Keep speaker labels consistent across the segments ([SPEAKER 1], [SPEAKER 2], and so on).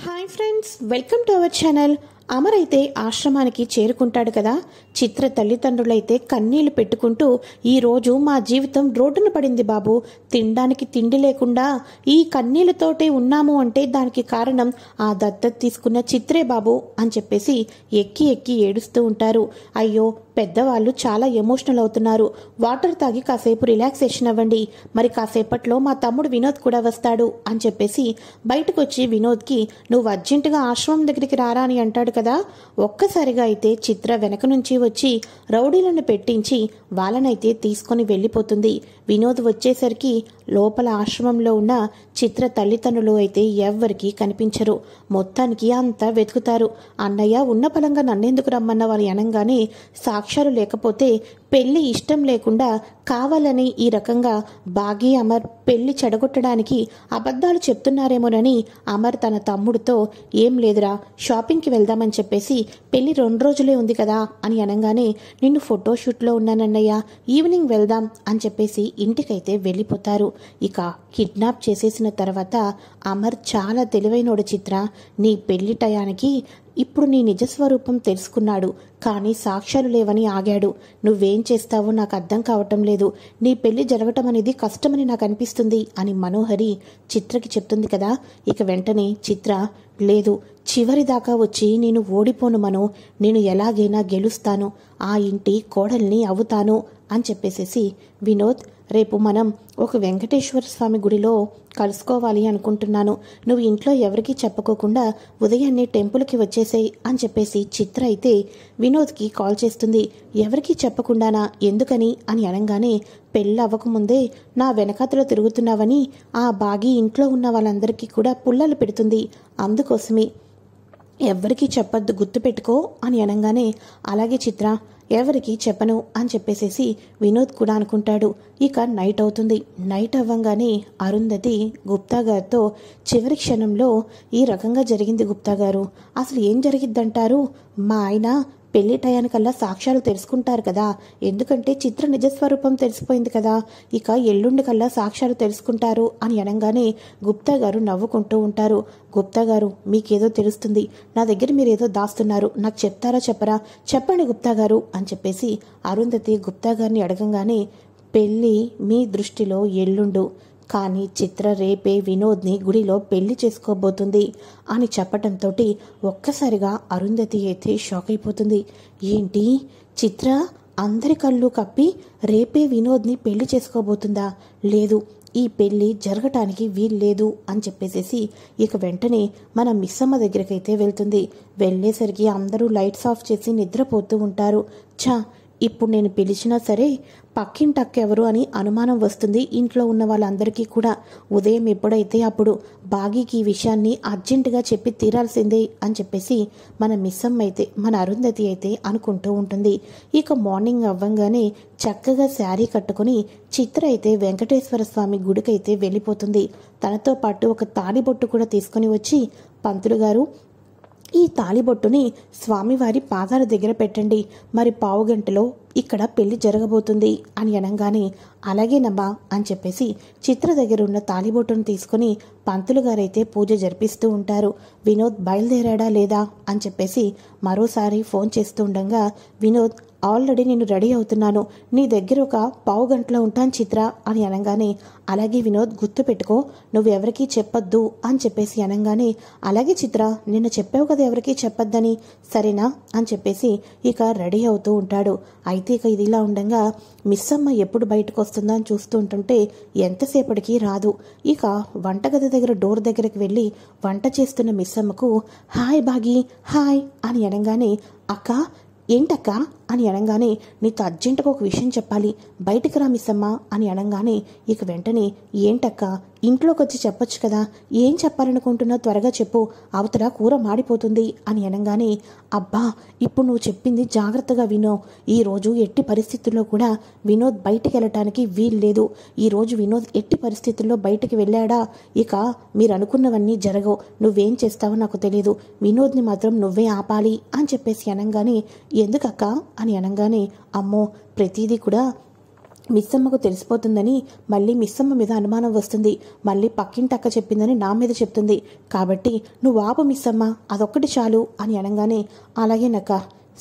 [SPEAKER 1] Hi friends, welcome to our channel. Amar అయితే ఆశ్రమానికి చేరుకుంటాడు కదా. చిత్ర తల్లిదండ్రులైతే కన్నీళ్లు పెట్టుకుంటూ, ఈరోజు మా జీవితం రోడ్డున పడింది బాబు, తినడానికి తిండి లేకుండా ఈ కన్నీళ్లతోటే ఉన్నాము అంటే దానికి కారణం ఆ దత్తత తీసుకున్న చిత్రే బాబు అని చెప్పేసి ఎక్కి ఎక్కి ఏడుస్తూ ఉంటారు. అయ్యో, పెద్దవాళ్ళు చాలా ఎమోషనల్ అవుతున్నారు, వాటర్ తాగి కాసేపు రిలాక్సేషన్ అవ్వండి, మరి కాసేపట్లో మా తమ్ముడు వినోద్ కూడా వస్తాడు అని చెప్పేసి బయటకు వచ్చి వినోద్కి నువ్వు అర్జెంటుగా ఆశ్రమం దగ్గరికి రారా అని అంటాడు కదా. ఒక్కసారిగా అయితే చిత్ర వెనక నుంచి వచ్చి రౌడీలను పెట్టించి వాళ్ళనైతే తీసుకొని వెళ్ళిపోతుంది. వినోద్ వచ్చేసరికి లోపల ఆశ్రమంలో ఉన్న చిత్ర తల్లిదండ్రులు అయితే ఎవ్వరికీ కనిపించరు. మొత్తానికి అంతా వెతుకుతారు. అన్నయ్య ఉన్న పలంగా నన్నెందుకు రమ్మన్న వాళ్ళు అనగానే, సాక్ష్యాలు లేకపోతే పెళ్లి ఇష్టం లేకుండా కావాలని ఈ రకంగా బాగి అమర్ పెళ్లి చెడగొట్టడానికి అబద్ధాలు చెప్తున్నారేమోనని అమర్ తన తమ్ముడితో, ఏం లేదురా షాపింగ్కి వెళ్దామని చెప్పేసి పెళ్లి 2 రోజులే ఉంది కదా అని అనగానే, నిన్ను ఫోటోషూట్లో ఉన్నానన్నయ్య, ఈవినింగ్ వెళ్దాం అని చెప్పేసి ఇంటికైతే వెళ్ళిపోతారు. ఇక కిడ్నాప్ చేసేసిన తర్వాత అమర్ చాలా తెలివైనోడు చిత్ర, నీ పెళ్లి టయానికి ఇప్పుడు నీ నిజస్వరూపం తెలుసుకున్నాడు, కానీ సాక్ష్యాలు లేవని ఆగాడు. నువ్వేం చేస్తావో నాకు అర్థం కావటం లేదు, నీ పెళ్లి జరగటం అనేది కష్టమని నాకు అనిపిస్తుంది అని మనోహరి చిత్రకి చెప్తుంది కదా. ఇక వెంటనే చిత్ర, లేదు, చివరిదాకా వచ్చి నేను ఓడిపోను మను, నేను ఎలాగైనా గెలుస్తాను, ఆ ఇంటి కోడల్ని అవుతాను అని చెప్పేసేసి, వినోద్ రేపు మనం ఒక వెంకటేశ్వర స్వామి గుడిలో కలుసుకోవాలి అనుకుంటున్నాను, నువ్వు ఇంట్లో ఎవరికీ చెప్పుకోకుండా ఉదయాన్నే టెంపుల్కి వచ్చేసేయి అని చెప్పేసి చిత్ర అయితే వినోద్కి కాల్ చేస్తుంది. ఎవరికీ చెప్పకుండానా, ఎందుకని అని అనగానే, పెళ్ళి అవ్వకముందే నా వెనకాతలో తిరుగుతున్నావని ఆ బాగి ఇంట్లో ఉన్న వాళ్ళందరికీ కూడా పుల్లలు పెడుతుంది, అందుకోసమే ఎవ్వరికీ చెప్పొద్దు, గుర్తుపెట్టుకో అని అనగానే, అలాగే చిత్ర, ఎవరికి చెప్పను అని చెప్పేసేసి వినోద్ కూడా అనుకుంటాడు. ఇక నైట్ అవుతుంది. నైట్ అవ్వంగానే అరుంధతి గుప్తా గారితో, చివరి క్షణంలో ఈ రకంగా జరిగింది గుప్తా గారు, అసలు ఏం జరిగిద్దంటారు, మా ఆయన పెళ్లి టయానికల్లా సాక్ష్యాలు తెలుసుకుంటారు కదా, ఎందుకంటే చిత్ర నిజస్వరూపం తెలిసిపోయింది కదా, ఇక ఎల్లుండి కల్లా సాక్ష్యాలు తెలుసుకుంటారు అని అనగానే గుప్తా గారు నవ్వుకుంటూ ఉంటారు. గుప్తా గారు, మీకేదో తెలుస్తుంది, నా దగ్గర మీరేదో దాస్తున్నారు, నాకు చెప్తారా చెప్పరా, చెప్పండి గుప్తా గారు అని చెప్పేసి అరుంధతి గుప్తా గారిని అడగంగానే, పెళ్ళి మీ దృష్టిలో ఎల్లుండు, కానీ చిత్ర రేపే వినోద్ని గుడిలో పెళ్లి చేసుకోబోతుంది అని చెప్పటంతో ఒక్కసారిగా అరుంధతి అయితే షాక్ అయిపోతుంది. ఏంటి, చిత్ర అందరి కళ్ళు కప్పి రేపే వినోద్ని పెళ్లి చేసుకోబోతుందా, లేదు, ఈ పెళ్లి జరగటానికి వీల్లేదు అని చెప్పేసేసి ఇక వెంటనే మన మిస్సమ్మ దగ్గరికైతే వెళ్తుంది. వెళ్ళేసరికి అందరూ లైట్స్ ఆఫ్ చేసి నిద్రపోతూ ఉంటారు. ఇప్పుడు నేను పిలిచినా సరే పక్కింటక్కెవరు అని అనుమానం వస్తుంది ఇంట్లో ఉన్న వాళ్ళందరికీ కూడా. ఉదయం ఎప్పుడైతే అప్పుడు బాగీకి ఈ విషయాన్ని అర్జెంటుగా చెప్పి తీరాల్సిందే అని చెప్పేసి మన మిస్సమ్మ అయితే, మన అరుంధతి అయితే అనుకుంటూ ఉంటుంది. ఇక మార్నింగ్ అవ్వంగానే చక్కగా శారీ కట్టుకుని చిత్ర అయితే వెంకటేశ్వర స్వామి గుడికైతే వెళ్ళిపోతుంది. తనతో పాటు ఒక తాళిబొట్టు కూడా తీసుకుని వచ్చి, పంతులు గారు, ఈ తాళిబొట్టుని స్వామివారి పాదాల దగ్గర పెట్టండి, మరి పావుగంటలో ఇక్కడ పెళ్లి జరగబోతుంది అని అనగానే, అలాగేనమ్మా అని చెప్పేసి చిత్ర దగ్గర ఉన్న తాళిబొట్టును తీసుకుని పంతులు గారైతే పూజ జరిపిస్తూ ఉంటారు. వినోద్ బయలుదేరాడా లేదా అని చెప్పేసి మరోసారి ఫోన్ చేస్తూ ఉండగా, వినోద్ ఆల్రెడీ నేను రెడీ అవుతున్నాను, నీ దగ్గర ఒక పావుగంటలో ఉంటాను చిత్ర అని అనగానే, అలాగే వినోద్, గుర్తు పెట్టుకో, నువ్వెవరికీ చెప్పొద్దు అని చెప్పేసి అనగానే, అలాగే చిత్ర, నిన్ను చెప్పావు కదా ఎవరికీ చెప్పొద్దని, సరేనా అని చెప్పేసి ఇక రెడీ అవుతూ ఉంటాడు. అయితే ఇక ఇది ఇలా ఉండగా మిస్సమ్మ ఎప్పుడు బయటకు వస్తుందా అని చూస్తూ ఉంటుంటే ఎంతసేపటికి రాదు. ఇక వంటగది దగ్గర డోర్ దగ్గరికి వెళ్ళి వంట చేస్తున్న మిస్సమ్మకు, హాయ్ బాగి, హాయ్ అని అనగానే, అక్క ఏంటక్క అని అనగానే, నీతో అర్జెంటుగా ఒక విషయం చెప్పాలి, బయటికి రా మిస్సమ్మ అని అనగానే ఇక వెంటనే, ఏంటక్క, ఇంట్లోకి వచ్చి చెప్పొచ్చు కదా, ఏం చెప్పాలనుకుంటున్నా త్వరగా చెప్పు, అవతల కూర మాడిపోతుంది అని అనగానే, అబ్బా ఇప్పుడు నువ్వు చెప్పింది జాగ్రత్తగా వినో, ఈరోజు ఎట్టి పరిస్థితుల్లో కూడా వినోద్ బయటికి వెళ్ళటానికి వీల్లేదు, ఈరోజు వినోద్ ఎట్టి పరిస్థితుల్లో బయటికి వెళ్ళాడా ఇక మీరు అనుకున్నవన్నీ జరగవు, నువ్వేం చేస్తావో నాకు తెలియదు, వినోద్ని మాత్రం నువ్వే ఆపాలి అని చెప్పేసి అనగానే, ఎందుకక్క అని అనగానే, అమ్మో ప్రతిదీ కూడా మిస్సమ్మకు తెలిసిపోతుందని మళ్ళీ మిస్సమ్మ మీద అనుమానం వస్తుంది. మళ్ళీ పక్కింటక్క చెప్పిందని నా మీద చెప్తుంది. కాబట్టి నువ్వు ఆపు మిస్సమ్మ, అదొక్కటి చాలు అని అనగానే అలాగేనక్క,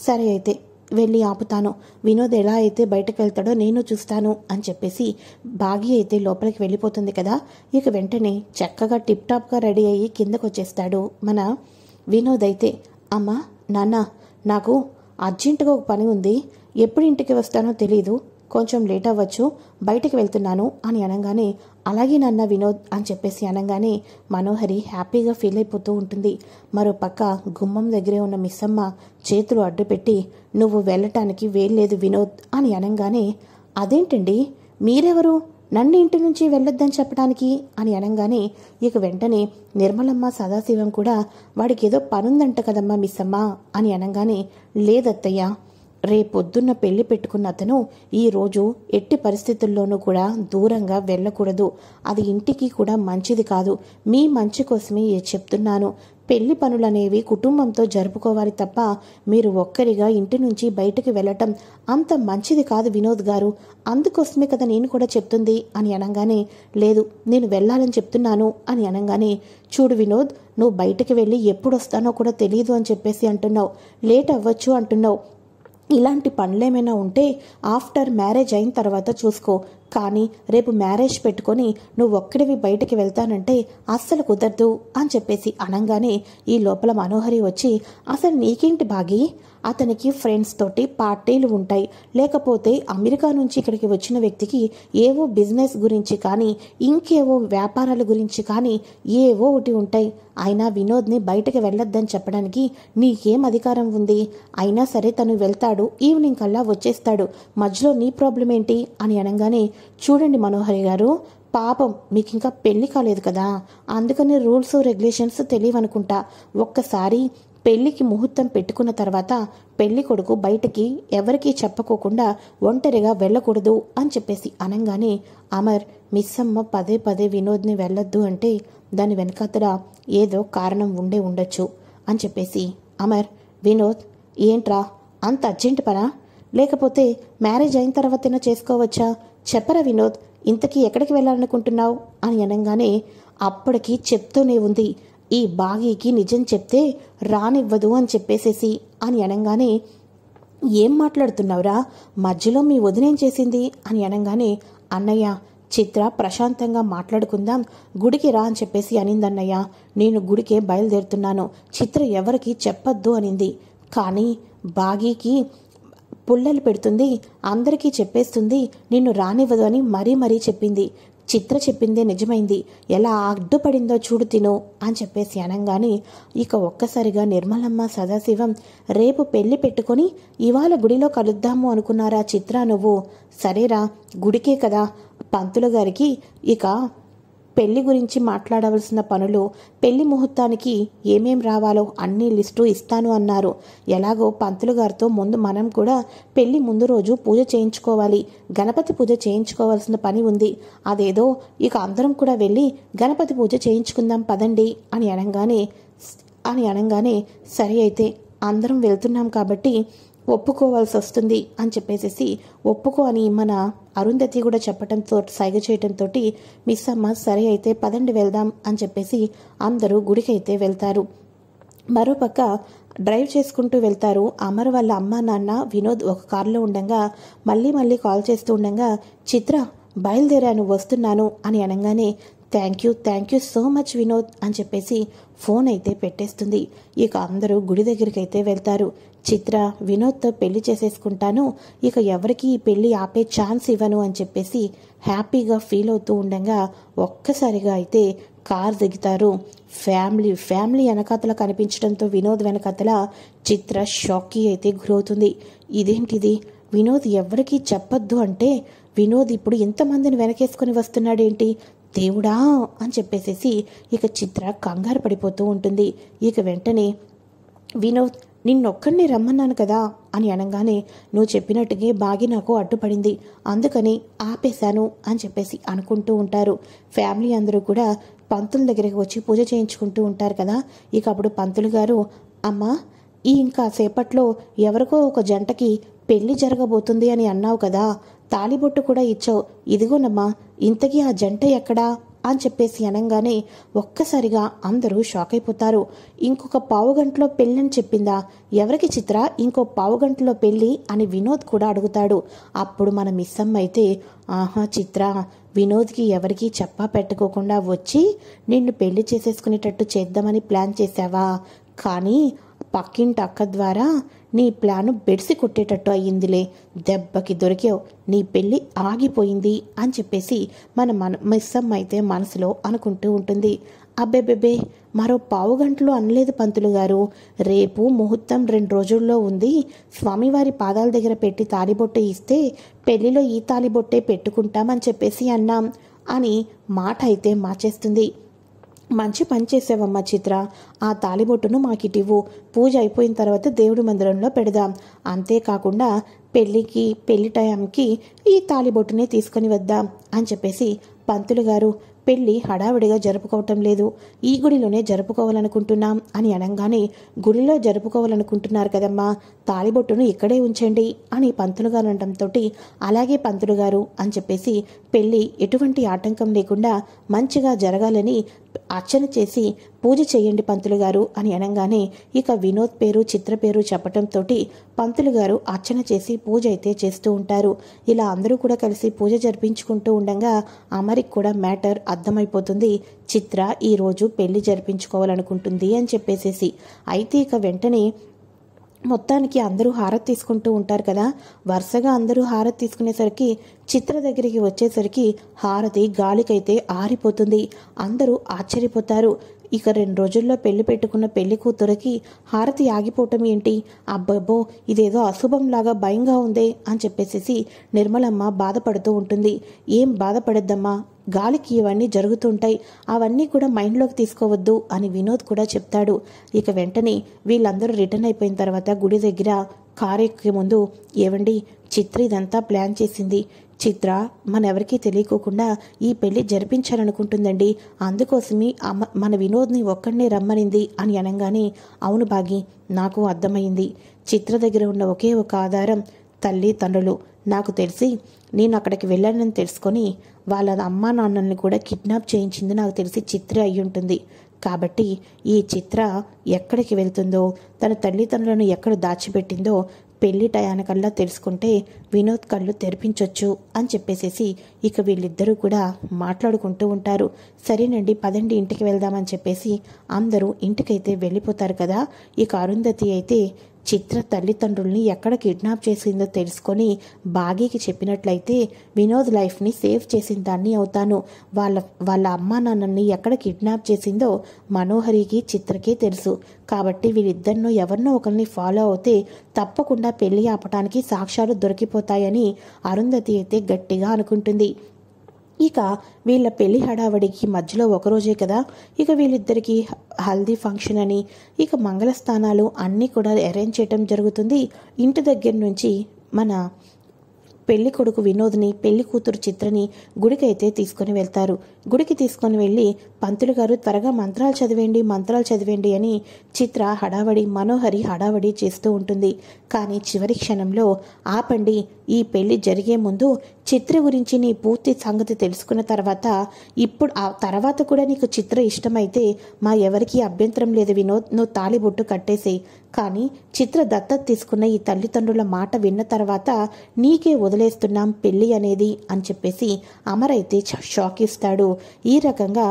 [SPEAKER 1] సరే అయితే వెళ్ళి ఆపుతాను. వినోద్ ఎలా అయితే బయటకు వెళ్తాడో నేను చూస్తాను అని చెప్పేసి బాగి అయితే లోపలికి వెళ్ళిపోతుంది కదా. ఇక వెంటనే చక్కగా టిప్ టాప్గా రెడీ అయ్యి కిందకు వచ్చేస్తాడు మన వినోద్. అయితే అమ్మా నాన్న, నాకు అర్జెంటుగా ఒక పని ఉంది, ఎప్పుడు ఇంటికి వస్తానో తెలీదు, కొంచెం లేట్ అవ్వచ్చు, బయటికి వెళ్తున్నాను అని అనగానే అలాగే నాన్న వినోద్ అని చెప్పేసి అనగానే మనోహరి హ్యాపీగా ఫీల్ అయిపోతూ ఉంటుంది. మరో పక్క గుమ్మం దగ్గరే ఉన్న మిస్సమ్మ చేతులు అడ్డుపెట్టి నువ్వు వెళ్ళటానికి వేల్లేదు వినోద్ అని అనగానే అదేంటండి, మీరెవరు నన్ను ఇంటి నుంచి వెళ్ళొద్దని చెప్పడానికి అని అనగానే ఇక వెంటనే నిర్మలమ్మ సదాశివం కూడా వాడికి ఏదో పనుందంట కదమ్మా మిస్సమ్మ అని అనగానే లేదత్తయ్య, రేపొద్దున్న పెళ్లి పెట్టుకున్న అతను ఈరోజు ఎట్టి పరిస్థితుల్లోనూ కూడా దూరంగా వెళ్ళకూడదు, అది ఇంటికి కూడా మంచిది కాదు, మీ మంచి కోసమే చెప్తున్నాను. పెళ్లి పనులనేవి కుటుంబంతో జరుపుకోవాలి తప్ప మీరు ఒక్కరిగా ఇంటి నుంచి బయటకు వెళ్ళటం అంత మంచిది కాదు వినోద్ గారు, అందుకోసమే కదా నేను కూడా చెప్తుంది అని అనగానే లేదు నేను వెళ్ళాలని చెప్తున్నాను అని అనగానే చూడు వినోద్, నువ్వు బయటకు వెళ్ళి ఎప్పుడు వస్తానో కూడా తెలియదు అని చెప్పేసి అంటున్నావు, లేట్ అవ్వచ్చు అంటున్నావు. ఇలాంటి పనులేమైనా ఉంటే ఆఫ్టర్ మ్యారేజ్ అయిన తర్వాత చూసుకో, కానీ రేపు మ్యారేజ్ పెట్టుకొని నువ్వు ఒక్కడివి బయటికి వెళ్తానంటే అస్సలు కుదరదు అని చెప్పేసి అనగానే ఈ లోపల మనోహరి వచ్చి అసలు నీకేంటి బాగి, అతనికి ఫ్రెండ్స్ తోటి పార్టీలు ఉంటాయి, లేకపోతే అమెరికా నుంచి ఇక్కడికి వచ్చిన వ్యక్తికి ఏవో బిజినెస్ గురించి కానీ ఇంకేవో వ్యాపారాల గురించి కానీ ఏవో ఒకటి ఉంటాయి. అయినా వినోద్ని బయటకు వెళ్ళొద్దని చెప్పడానికి నీకేం అధికారం ఉంది? అయినా సరే తను వెళ్తాడు, ఈవినింగ్ కల్లా వచ్చేస్తాడు, మధ్యలో నీ ప్రాబ్లం ఏంటి అని అనగానే చూడండి మనోహరి గారు, పాపం మీకు ఇంకా పెళ్లి కాలేదు కదా, అందుకని రూల్స్ రెగ్యులేషన్స్ తెలియవనుకుంటా. ఒక్కసారి పెళ్లికి ముహూర్తం పెట్టుకున్న తర్వాత పెళ్లి కొడుకు బయటికి ఎవరికీ చెప్పకోకుండా ఒంటరిగా వెళ్ళకూడదు అని చెప్పేసి అనగానే అమర్ మిస్సమ్మ పదే పదే వినోద్ని వెళ్ళొద్దు అంటే దాని వెనకాతల ఏదో కారణం ఉండే ఉండొచ్చు అని చెప్పేసి అమర్ వినోద్ ఏంట్రా అంత అర్జెంట్ పనా, లేకపోతే మ్యారేజ్ అయిన తర్వాతైనా చేసుకోవచ్చా, చెప్పరా వినోద్, ఇంతకీ ఎక్కడికి వెళ్ళాలనుకుంటున్నావు అని అనగానే అప్పటికి చెప్తూనే ఉంది ఈ బాగీకి నిజం చెప్తే రానివ్వదు అని చెప్పేసేసి అని అనగానే ఏం మాట్లాడుతున్నావురా, మధ్యలో మీ వదినేం చేసింది అని అనగానే అన్నయ్య చిత్ర ప్రశాంతంగా మాట్లాడుకుందాం, గుడికి రా అని చెప్పేసి అనిందన్నయ్య, నేను గుడికే బయలుదేరుతున్నాను, చిత్ర ఎవరికి చెప్పొద్దు అనింది, కానీ బాగీకి పుల్లలు పెడుతుంది, అందరికీ చెప్పేస్తుంది, నిన్ను రానివ్వదు అని మరీ చెప్పింది, చిత్ర చెప్పిందే నిజమైంది, ఎలా అడ్డుపడిందో చూడు తిను అని చెప్పేసి అనగానే ఇక ఒక్కసారిగా నిర్మలమ్మ సదాశివం రేపు పెళ్లి పెట్టుకొని ఇవాళ గుడిలో కలుద్దాము అనుకున్నారా చిత్ర నువ్వు, సరేరా గుడికే కదా, పంతులు గారికి ఇక పెళ్లి గురించి మాట్లాడవలసిన పనులు, పెళ్లి ముహూర్తానికి ఏమేం రావాలో అన్ని లిస్టు ఇస్తాను అన్నారు, ఎలాగో పంతులు గారితో ముందు మనం కూడా పెళ్లి ముందు రోజు పూజ చేయించుకోవాలి, గణపతి పూజ చేయించుకోవాల్సిన పని ఉంది, అదేదో ఇక అందరం కూడా వెళ్ళి గణపతి పూజ చేయించుకుందాం పదండి అని అనగానే సరే అయితే అందరం వెళ్తున్నాం కాబట్టి ఒప్పుకోవాల్సి వస్తుంది అని చెప్పేసి ఒప్పుకో అని మన అరుంధతి కూడా చెప్పడంతో సైగ చేయడంతో మిస్సమ్మ సరే అయితే పదండి వెళ్దాం అని చెప్పేసి అందరూ గుడికైతే వెళ్తారు. మరోపక్క డ్రైవ్ చేసుకుంటూ వెళ్తారు. అమర్ వాళ్ళ అమ్మ నాన్న వినోద్ ఒక కారులో ఉండగా మళ్ళీ కాల్ చేస్తూ ఉండగా చిత్ర బయలుదేరాను వస్తున్నాను అని అనగానే thank you so much Vinod అని చెప్పేసి ఫోన్ అయితే పెట్టేస్తుంది. ఇక అందరూ గుడి దగ్గరికి అయితే వెళ్తారు. చిత్ర వినోద్తో పెళ్లి చేసేసుకుంటాను, ఇక ఎవరికి ఈ పెళ్లి ఆపే ఛాన్స్ ఇవ్వను అని చెప్పేసి హ్యాపీగా ఫీల్ అవుతూ ఉండగా ఒక్కసారిగా అయితే కార్ దిగుతారు. ఫ్యామిలీ వెనకాతల కనిపించడంతో వినోద్ వెనకాతల చిత్ర షాక్కి అయితే గురవుతుంది. ఇదేంటిది, వినోద్ ఎవరికీ చెప్పొద్దు అంటే వినోద్ ఇప్పుడు ఇంతమందిని వెనకేసుకొని వస్తున్నాడేంటి, దేవుడా అని చెప్పేసేసి ఇక చిత్ర కంగారు పడిపోతూ ఉంటుంది. ఇక వెంటనే వినోద్ నిన్నొక్కడిని రమ్మన్నాను కదా అని అనగానే నువ్వు చెప్పినట్టుగా బాగి నాకు అడ్డుపడింది, అందుకని ఆపేశాను అని చెప్పేసి అనుకుంటూ ఉంటారు. ఫ్యామిలీ అందరూ కూడా పంతుల దగ్గరికి వచ్చి పూజ చేయించుకుంటూ ఉంటారు కదా. ఇక అప్పుడు పంతులు గారు అమ్మా ఇంకా సేపట్లో ఎవరికో ఒక జంటకి పెళ్లి జరగబోతుంది అని అన్నావు కదా, తాళిబొట్టు కూడా ఇచ్చావు, ఇదిగోనమ్మా, ఇంతకీ ఆ జంట ఎక్కడా అని చెప్పేసి అనగానే ఒక్కసారిగా అందరూ షాక్ అయిపోతారు. ఇంకొక పావుగంటలో పెళ్ళని చెప్పిందా? ఎవరికి చిత్ర ఇంకో పావుగంటలో పెళ్ళి అని వినోద్ కూడా అడుగుతాడు. అప్పుడు మన మిస్సమ్మ అయితే, ఆహా చిత్ర, వినోద్కి ఎవరికీ చెప్పా పెట్టుకోకుండా వచ్చి నిన్ను పెళ్లి చేసేసుకునేటట్టు చేద్దామని ప్లాన్ చేశావా? కానీ పక్కింటి అక్క ద్వారా నీ ప్లాను బెడిసి కొట్టేటట్టు అయ్యిందిలే, దెబ్బకి దొరికావు, నీ పెళ్ళి ఆగిపోయింది అని చెప్పేసి మన మిస్సమ్మ అయితే మనసులో అనుకుంటూ ఉంటుంది. అబ్బెబ్బెబ్బే, మరో పావుగంటలో అనలేదు పంతులు గారు, రేపు ముహూర్తం 2 రోజుల్లో ఉంది, స్వామివారి పాదాల దగ్గర పెట్టి తాలిబొట్టు ఇస్తే పెళ్లిలో ఈ తాలిబొట్టే పెట్టుకుంటామని చెప్పేసి అన్నాం అని మాట అయితే మార్చేస్తుంది. మంచి పని చేసావమ్మా చిత్ర, ఆ తాలిబొట్టును మాకిటివ్వు, పూజ అయిపోయిన తర్వాత దేవుడి మందిరంలో పెడదాం, అంతేకాకుండా పెళ్లి టైంకి ఈ తాలిబొట్టునే తీసుకొని వద్దాం అని చెప్పేసి పంతులు గారు పెళ్లి హడావిడిగా జరుపుకోవటం లేదు, ఈ గుడిలోనే జరుపుకోవాలనుకుంటున్నాం అని అనగానే, గుడిలో జరుపుకోవాలనుకుంటున్నారు కదమ్మా, తాలిబొట్టును ఇక్కడే ఉంచండి అని పంతులు గారు అనడంతో, అలాగే పంతులు గారు అని చెప్పేసి పెళ్లి ఎటువంటి ఆటంకం లేకుండా మంచిగా జరగాలని అర్చన చేసి పూజ చేయండి పంతులు గారు అని అనగానే, ఇక వినోద్ పేరు చిత్ర పేరు చెప్పటంతో పంతులు గారు అర్చన చేసి పూజ అయితే చేస్తూ ఉంటారు. ఇలా అందరూ కూడా కలిసి పూజ జరిపించుకుంటూ ఉండగా అమరికి కూడా మ్యాటర్ అర్థమైపోతుంది. చిత్ర ఈరోజు పెళ్లి జరిపించుకోవాలనుకుంటుంది అని చెప్పేసేసి. అయితే ఇక వెంటనే మొత్తానికి అందరూ హారతి తీసుకుంటూ ఉంటారు కదా, వరుసగా అందరూ హారతి తీసుకునేసరికి చిత్ర దగ్గరికి వచ్చేసరికి హారతి గాలికైతే ఆరిపోతుంది. అందరూ ఆశ్చర్యపోతారు. ఇక 2 రోజుల్లో పెళ్లి పెట్టుకున్న పెళ్లి కూతురికి హారతి ఆగిపోవటం ఏంటి, అబ్బబ్బో ఇదేదో అశుభంలాగా భయంగా ఉందే అని చెప్పేసి నిర్మలమ్మ బాధపడుతూ ఉంటుంది. ఏం బాధపడద్దమ్మా, గాలికి ఇవన్నీ జరుగుతుంటాయి, అవన్నీ కూడా మైండ్లోకి తీసుకోవద్దు అని వినోద్ కూడా చెప్తాడు. ఇక వెంటనే వీళ్ళందరూ రిటర్న్ అయిపోయిన తర్వాత గుడి దగ్గర కారు ఎక్కే ముందు, ఏవండి చిత్ర ఇదంతా ప్లాన్ చేసింది, చిత్ర మనెవరికీ తెలియకోకుండా ఈ పెళ్లి జరిపించాలనుకుంటుందండి, అందుకోసమే మన వినోద్ని ఒక్కడనే రమ్మనింది అని అనగానే, అవును బాగి, నాకు అర్థమైంది, చిత్ర దగ్గర ఉన్న ఒకే ఒక ఆధారం తల్లి తండ్రులు, నాకు తెలిసి నేను అక్కడికి వెళ్ళానని తెలుసుకొని వాళ్ళ అమ్మా నాన్నల్ని కూడా కిడ్నాప్ చేయించింది నాకు తెలిసి చిత్రే అయ్యుంటుంది. కాబట్టి ఈ చిత్ర ఎక్కడికి వెళ్తుందో, తన తల్లిదండ్రులను ఎక్కడ దాచిపెట్టిందో పెళ్లి టయానికల్లా తెలుసుకుంటే వినోద్ కళ్ళు తెరిపించొచ్చు అని చెప్పేసేసి ఇక వీళ్ళిద్దరూ కూడా మాట్లాడుకుంటూ ఉంటారు. సరేనండి పదండి ఇంటికి వెళ్దామని చెప్పేసి అందరూ ఇంటికైతే వెళ్ళిపోతారు కదా. ఇక అరుంధతి అయితే చిత్ర తల్లిదండ్రుల్ని ఎక్కడ కిడ్నాప్ చేసిందో తెలుసుకొని బాగీకి చెప్పినట్లయితే వినోద్ లైఫ్ని సేవ్ చేసిన దాన్ని అవుతాను, వాళ్ళ అమ్మా నాన్నని ఎక్కడ కిడ్నాప్ చేసిందో మనోహరికి చిత్రకే తెలుసు, కాబట్టి వీళ్ళిద్దరినో ఎవరినో ఒకరిని ఫాలో అవుతే తప్పకుండా పెళ్లి ఆపటానికి సాక్ష్యాలు దొరికిపోతాయని అరుంధతి అయితే గట్టిగా అనుకుంటుంది. ఇక వీళ్ళ పెళ్లి హడావడికి మధ్యలో ఒకరోజే కదా, ఇక వీళ్ళిద్దరికీ హల్దీ ఫంక్షన్ అని ఇక మంగళస్థానాలు అన్నీ కూడా అరేంజ్ చేయటం జరుగుతుంది. ఇంటి దగ్గర నుంచి మన పెళ్లి కొడుకు వినోద్ని పెళ్లి కూతురు చిత్రని గుడికైతే తీసుకొని వెళ్తారు. గుడికి తీసుకొని వెళ్ళి పంతులు గారు త్వరగా మంత్రాలు చదివేండి అని చిత్ర మనోహరి హడావడి చేస్తూ ఉంటుంది. కానీ చివరి క్షణంలో ఆపండి, ఈ పెళ్లి జరిగే ముందు చిత్ర గురించి నీ పూర్తి సంగతి తెలుసుకున్న తర్వాత, ఇప్పుడు ఆ తర్వాత కూడా నీకు చిత్ర ఇష్టమైతే మా ఎవరికీ అభ్యంతరం లేదు వినోద్, నువ్వు తాళిబొట్టు కట్టేసేయి, కానీ చిత్ర దత్తత తీసుకున్న ఈ తల్లిదండ్రుల మాట విన్న తర్వాత నీకే వదిలేస్తున్నాం పెళ్లి అనేది అని చెప్పేసి అమర్ అయితే షాక్ ఇస్తాడు. ఈ రకంగా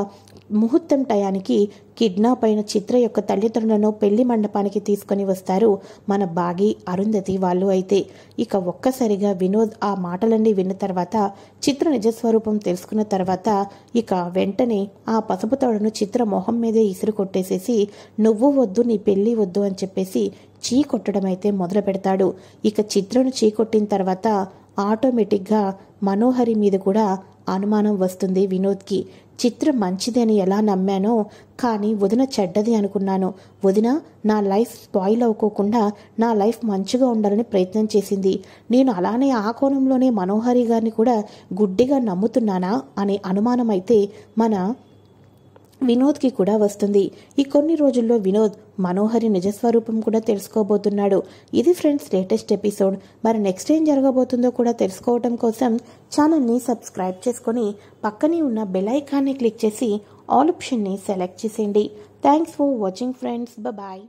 [SPEAKER 1] ముహూర్తం టయానికి కిడ్నాప్ అయిన చిత్ర యొక్క తల్లిదండ్రులను పెళ్లి మండపానికి తీసుకొని వస్తారు మన బాగి అరుంధతి వాళ్ళు. అయితే ఇక ఒక్కసారిగా వినోద్ ఆ మాటలన్నీ విన్న తర్వాత, చిత్ర నిజస్వరూపం తెలుసుకున్న తర్వాత ఇక వెంటనే ఆ పసుపు తాడును చిత్ర మొహం మీదే ఇసురు కొట్టేసేసి నువ్వు వద్దు నీ పెళ్లి వద్దు అని చెప్పేసి చీ కొట్టడం అయితే మొదలు పెడతాడు. ఇక చిత్రను చీ కొట్టిన తర్వాత ఆటోమేటిక్గా మనోహరి మీద కూడా అనుమానం వస్తుంది వినోద్కి. చిత్ర మంచిది అని ఎలా నమ్మానో, కానీ వదిన చెడ్డది అనుకున్నాను. వదిన నా లైఫ్ స్పాయిల్ అవ్వకోకుండా నా లైఫ్ మంచిగా ఉండాలని ప్రయత్నం చేసింది. నేను అలానే ఆ కోణంలోనే మనోహరి గారిని కూడా గుడ్డిగా నమ్ముతున్నానా అనే అనుమానం అయితే మన వినోద్కి కూడా వస్తుంది. ఈ కొన్ని రోజుల్లో వినోద్ మనోహరి నిజస్వరూపం కూడా తెలుసుకోబోతున్నాడు. ఇది ఫ్రెండ్స్ లేటెస్ట్ ఎపిసోడ్. మరి నెక్స్ట్ ఏం జరగబోతుందో కూడా తెలుసుకోవడం కోసం ఛానల్ని సబ్స్క్రైబ్ చేసుకొని పక్కనే ఉన్న బెల్ ఐకాన్ని క్లిక్ చేసి ఆల్ ఆప్షన్ని సెలెక్ట్ చేసేయండి. Thanks for watching friends. Bye.